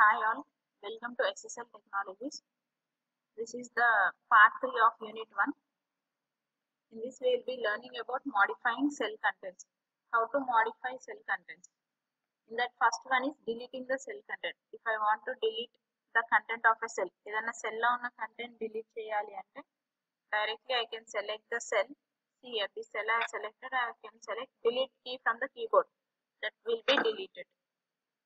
Hi all, welcome to SSL Technologies. This is the part 3 of Unit 1. In this we will be learning about modifying cell contents. How to modify cell contents. In that first one is deleting the cell content. If I want to delete the content of a cell, ఏదైనా cell లో ఉన్న content delete చేయాలి అంటే directly I can select the cell. See here, this cell I have selected, I can select delete key from the keyboard. That will be deleted.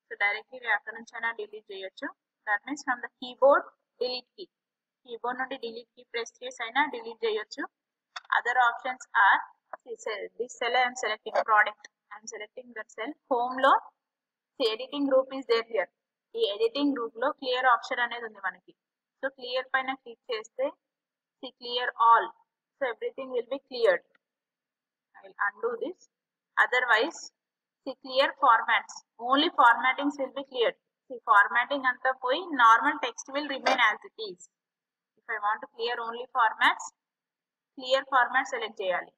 So directly we అక్కడ నుంచి అయినా delete చేయొచ్చు. That means from the keyboard delete key. Keyboard నుండి delete key press చేసి అయినా delete చేయొచ్చు. Other options are this cell I am selecting product. I am selecting that cell. Home లో editing group is there here. ఈ editing group లో clear option అనేది ఉంది మనకి. So clear పైన click చేస్తే see clear all. So everything will be cleared. I will undo this. Otherwise see clear formats. Only formattings will be cleared. See formatting anta poi normal text will remain as it is. If I want to clear only formats, clear format select cheyali.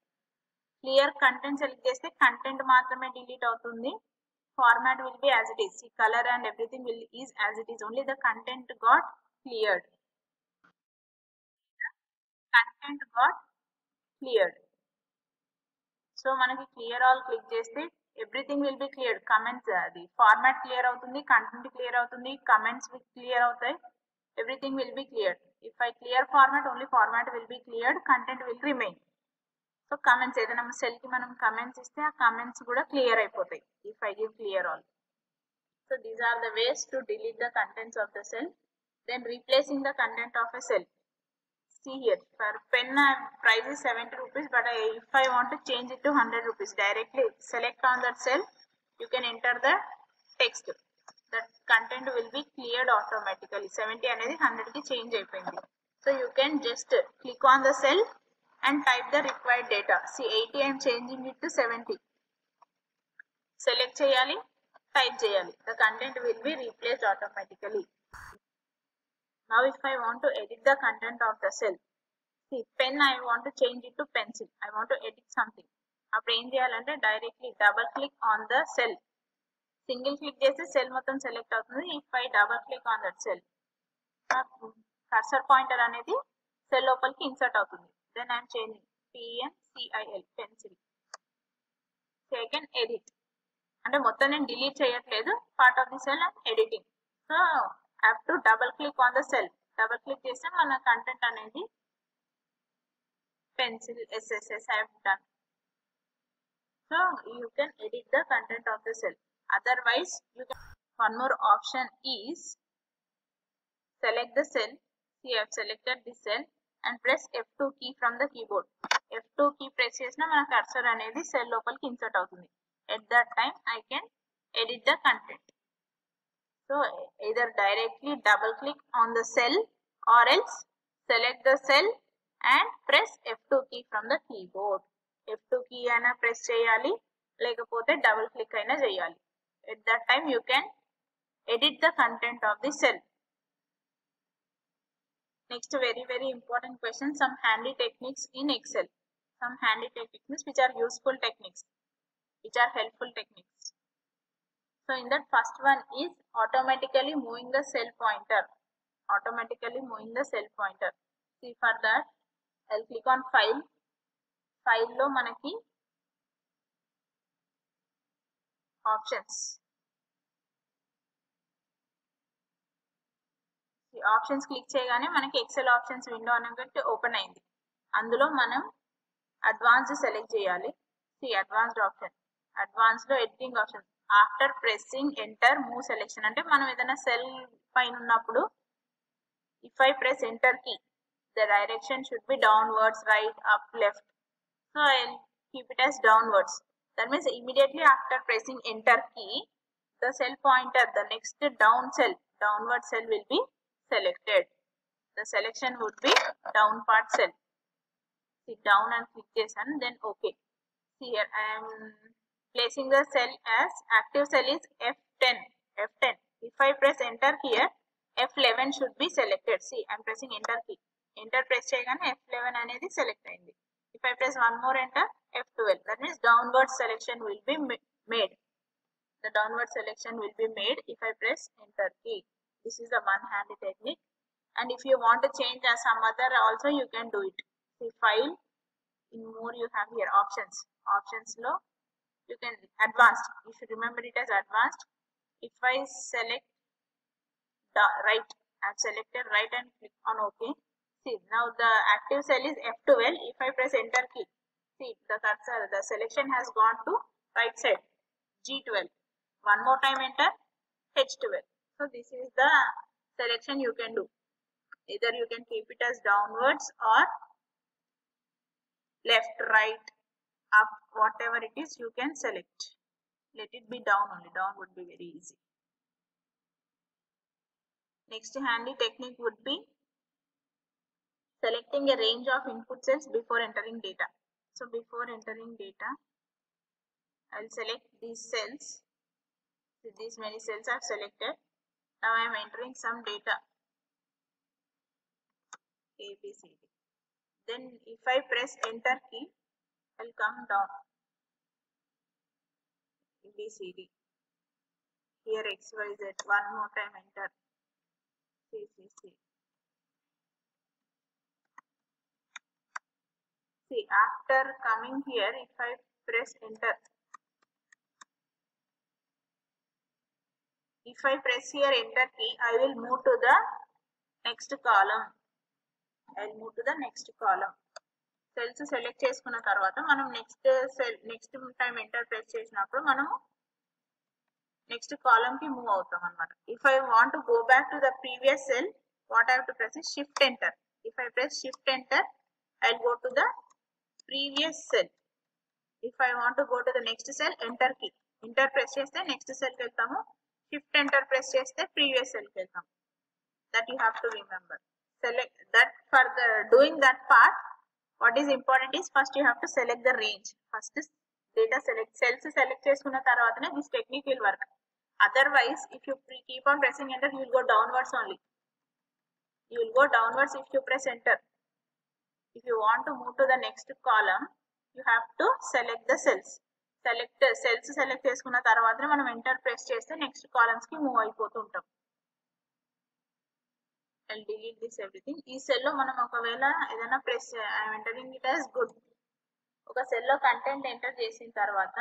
Clear content select cheste content maatrame delete avutundi. Format will be as it is. See color and everything will is as it is. Only the content got cleared. Content got cleared. So manaki clear all click cheste everything will be cleared. Comments the format clear avutundi, content clear avutundi, comments will clear avutayi, everything will be cleared. If I clear format, only format will be cleared, content will remain. So comments edaina cell ki manam comments iste aa comments kuda clear ayipotayi if I give clear all. So these are the ways to delete the contents of the cell. Then replacing the content of a cell. See here, for pen price is 70 rupees, but if I want to change it to 100 rupees, directly select on that cell, you can enter the text. That content will be cleared automatically. 70 అనేది 100 ki change అయిపోయింది. So you can just click on the cell and type the required data. See 80 I am changing it to 70. Select చేయాలి, type చేయాలి. The content will be replaced automatically. Now if I want to edit the content of the cell, see pen I want to change it to pencil. I want to edit something. అప్పుడు ఏం చేయాలంటే directly double click on the cell. Single click చేస్తే cell మొత్తం select అవుతుంది. If I double click on that cell, cursor pointer అనేది cell లోపలికి insert అవుతుంది. Then I'm changing PNCIL pencil. Second edit అంటే మొత్తం నేను డిలీట్ చేయట్లేదు, part of the cell and editing. So have to double click on the cell. Double click చేస్తే మన content అనేది pencil SSS I have done. So you can edit the content of the cell. Otherwise you can, one more option is select the cell. See I have selected this cell and press F2 key from the keyboard. F2 key press చేసిన మన cursor అనేది cell లోపలికి insert అవుతుంది. At that time I can edit the content. So either directly double click on the cell or else select the cell and press F2 key from the keyboard. F2 key aina press cheyali, lekapothe double click aina cheyali. At that time you can edit the content of the cell. Next very important question, some handy techniques in Excel. Some handy techniques which are useful techniques, which are helpful techniques. So in that first one is automatically moving the cell pointer. Automatically moving the cell pointer. See for that I'll click on file. File lo manaki options. See options click చేయగానే మనకి Excel options window అనేది open అయింది. అందులో మనం advanced select చేయాలి. See advanced option. Advanced లో editing option. After pressing enter move selection అంటే మనం ఏదైనా సెల్ పైన ఉన్నప్పుడు if I press enter key the direction should be downwards, right, up, left. So I keep it as downwards. That means immediately after pressing enter key, the cell pointer, the next down cell, downward cell will be selected. The selection would be down part cell. See down and click చేశాను, then okay. See here I am placing the cell as active cell is F10. F10. If I press enter here, F11 should be selected. See I am pressing enter key. Enter press చేయగానే F11 అనేది select అయింది. If I press one more enter, F12. That means downward selection will be made. The downward selection will be made if I press enter key. This is the one handy technique. And if you want to change some other also, you can do it. See, file, in more you have here options. Options low, you can advanced. You should remember it as advanced. If I select the right, I've selected right and click on OK. See, now the active cell is F12. If I press enter key, see the cursor, the selection has gone to right side, G12. One more time enter, H12. So this is the selection you can do. Either you can keep it as downwards or left, right, up, whatever it is you can select. Let it be down only, down would be very easy. Next handy technique would be selecting a range of input cells before entering data. So before entering data, I will select these cells. So these many cells I have selected. Now I am entering some data, A, B, C, D. Then if I press enter key, I will come down, A, B, C, D. Here X, Y, Z. One more time enter, C, C, C. See, after coming here, if I press enter, if I press here enter key, I will move to the next column. I will move to the next column. Cells select చేసుకున్న తర్వాత మనం next time enter press చేసినప్పుడు మనము next column కి move అవుతాం అన్నమాట. If I want to go back to the previous cell, what I have to press is shift enter. If I press shift enter, I will go to the previous cell. If I want to go to the next cell, enter key. Enter press చేస్తే next cell కి వెళ్తాము. Shift enter press చేస్తే previous cell కి వెళ్తాం. That you have to remember. Select that. For the doing that part, what is important is first you have to select the range. First data select, cells select చేసుకున్న తర్వాతనే this technique will work. Otherwise, if you keep on pressing enter, you will go downwards only. You will go downwards if you press enter. If you want to move to the next column, you have to select the cells. Cells select చేసుకున్న తర్వాతనే మనం enter press చేస్తే next columns కి move అయిపోతూ ఉంటాం. I'll delete this everything. ఈ cell లో మనం ఒకవేళ ఏదైనా press, I'm entering it as good. ఒక సెల్ లో కంటెంట్ ఎంటర్ చేసిన తర్వాత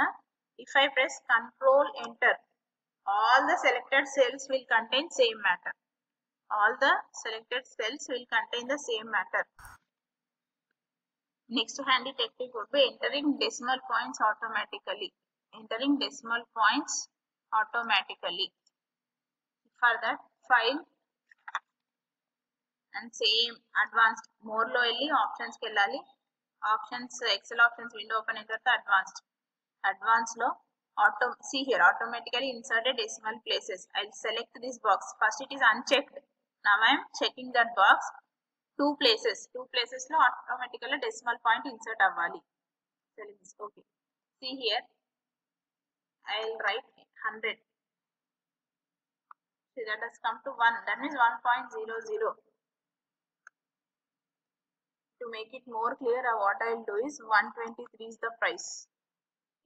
if I press control enter, all the selected cells will contain same matter. All the selected cells will contain the same matter. Next handy technique would be entering decimal points automatically. Entering decimal points automatically. For that, file and same advanced, more లో వెళ్ళి options కి వెళ్ళాలి. Options, Excel options window open అయిన తర్వాత advance లో see here, automatically inserted decimal places. I'll select this box. First it is unchecked. Now I am checking that box. Two places లో automatically decimal point insert అవ్వాలి. Select this. Okay. See here, I'll write 100. See, that has come to 1. That means 1.00. To make it more clear, what I will do is 123 is the price.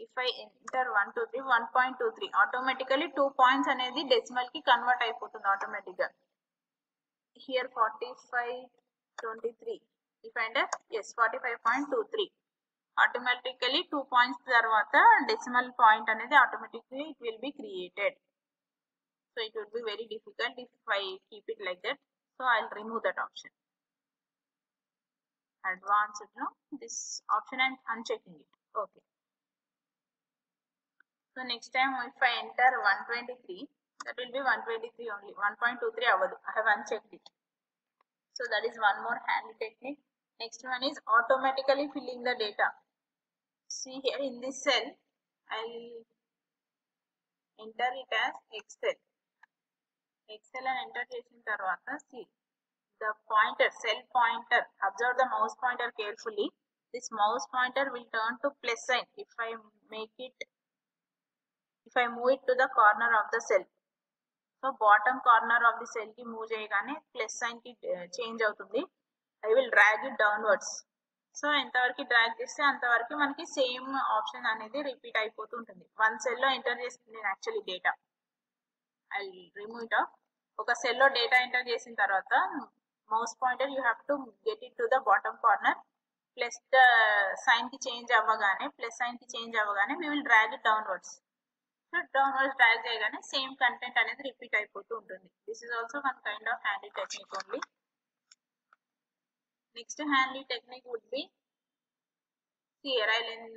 If I enter 123, 1.23, automatically 2 points అనేది decimal కి convert అయిపోతుంది automatic గా. Here 45.23. If I enter, yes, 45.23. Automatically 2 points తర్వాత decimal point అనేది automatically it will be created. So it would be very difficult if I keep it like that. So I'll remove that option. Advanced, no, this option I'm unchecking it. Okay. So next time if I enter 123, that will be 123 only. 1.23 avadu. I have unchecked it. So that is one more handy technique. Next one is automatically filling the data. See here in this cell, I'll enter it as Excel. Excel and enter చేసిన తర్వాత see the pointer, cell pointer. Observe the mouse pointer carefully. This mouse pointer will turn to plus sign if I move it to the corner of the cell. So bottom corner of the cell ki move చేయగానే plus sign ki change అవుతుంది. I will drag it downwards. So ఎంతవరకు drag చేస్తే అంతవరకు మనకి same option అనేది repeat అయిపోతూ ఉంటుంది. One cell లో ఎంటర్ చేస్తుంది actually data. I will remove it off. ఒక సెల్ లో డేటా ఎంటర్ చేసిన తర్వాత mouse pointer you have to get it to the bottom corner, plus the sign కి చేంజ్ అవ్వగానే we will drag it downwards. So downwards drag చేయగానే same content అనేది repeat అయిపోతూ ఉంటుంది. This is also one kind of handy technique only. Next handy technique would be, here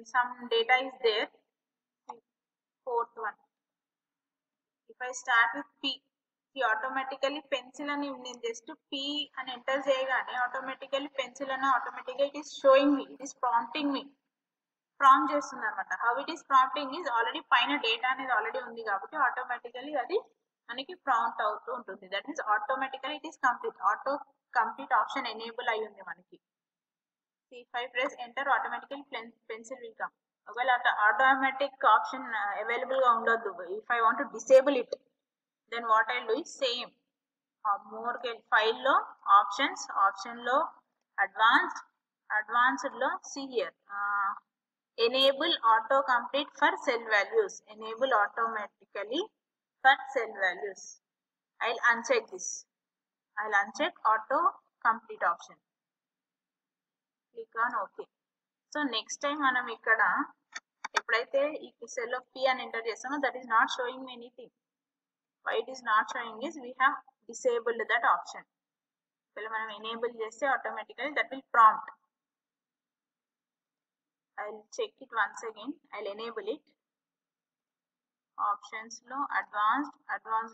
some data is there, fourth one. If I start with P, automatically pencil అని నేను just P అని enter చేయగానే automatically pencil అని ఆటోమేటిక్గా it is showing me, it is prompting me, prompt చేస్తుంది అనమాట. How it is prompting is already పైన data అనేది ఆల్రెడీ ఉంది కాబట్టి ఆటోమేటికల్లీ అది మనకి ప్రాంప్ట్ అవుతూ ఉంటుంది. That means automatically it is complete, auto complete option enable అయి ఉంది మనకి. if I press enter, automatically pencil will come. ఒకవేళ automatic option available గా ఉండొద్దు. if I want to disable it, then what I'll do is same, more file లో option లో advanced లో see here, enable auto complete for cell values, enable automatically for cell values. I'll uncheck this, I'll uncheck auto complete option, click on OK. So next time మనం ఇక్కడ ఎప్పుడైతే ఈ cell of P అని enter చేస్తామో that is not showing anything. Why it is not showing is we have disabled that option. ఒకవేళ మనం enable చేస్తే automatically that will prompt. I'll check it once again, I'll enable it. Options లో advanced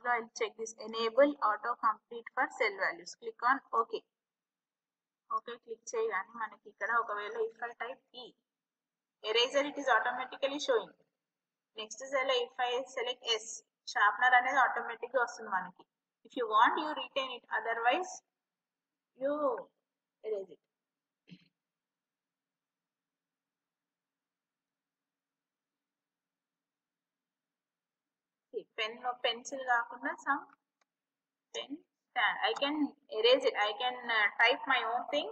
లో I'll check this, enable auto complete for cell values, click on OK. Okay click చేయగానే మనకి ఇక్కడ ఒకవేళ if I type E, eraser it is automatically showing. Next cell if I select S, sharpener అనేది automatic గా వస్తుంది మనకి. if you want you retain it, otherwise you erase it. Pen pencil కాకుండా some pen stand, I can erase it, I can type my own thing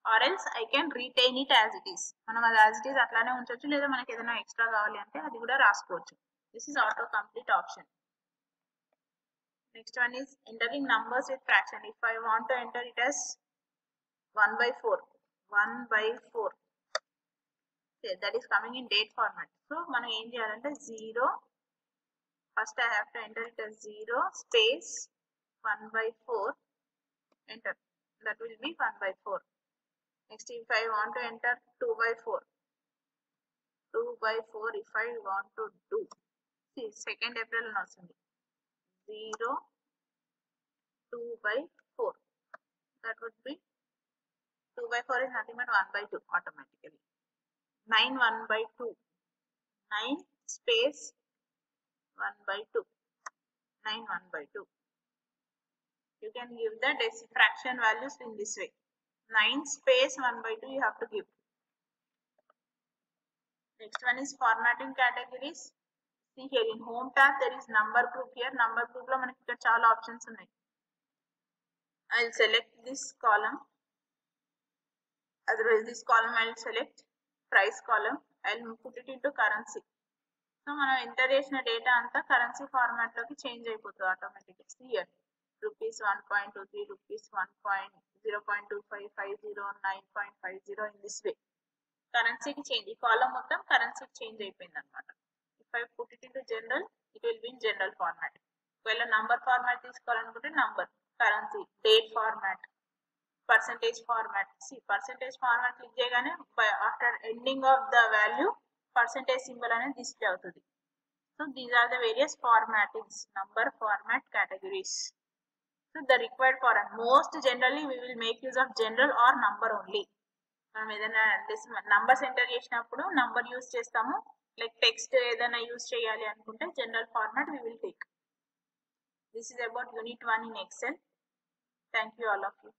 or else I can retain it as it is. మనం అది as it is అట్లానే ఉంచొచ్చు, లేదా మనకి ఏదైనా extra కావాలి అంటే అది కూడా రాసుకోవచ్చు. This is auto complete option. Next one is entering numbers with fraction. If I want to enter it as 1/4, that is coming in date format. So మనం ఏం చేయాలంటే 0, first I have to enter it as 0 space 1/4, enter, that will be 1/4. next if I want to enter 2/4, if I want to do, see 2nd April అని వస్తుంది, 0 2/4, that would be 2/4 is nothing but 1/2 automatically. 9 1/2, 9 space 1/2, 9 1/2. You can give the fraction values in this way. 9 space 1/2 you have to give. Next one is formatting categories. See here in home tab there is number group here. Number group lo manaki ikkada chaala options unnai. I'll select this column. Otherwise this column I'll select price column. I'll put it into currency. So మనం enter చేసిన data అంతా currency format లోకి change అయిపోతుంది ఆటోమేటిక్గా. here rupees 1.23, rupees 0.25, 50, 9.50 in this way. కరెన్సీకి change, ఈ కాలం మొత్తం కరెన్సీకి చేంజ్ అయిపోయింది అనమాట. If I put it into general, it will be in general format. ఒకవేళ నంబర్ ఫార్మాట్ తీసుకోవాలనుకుంటే number, currency, date format, percentage format. Percentage format click చేయగానే after ending of the value percentage symbol అనేది display అవుతుంది. So these are the various formattings, number format categories. So the required format, most generally we will make use of general or number only. మనం ఏదైనా numbers enter చేసినప్పుడు number use చేస్తాము. Like text ఏదైనా use చేయాలి అనుకుంటే general format we will take. This is about unit 1 in Excel. Thank you all of you.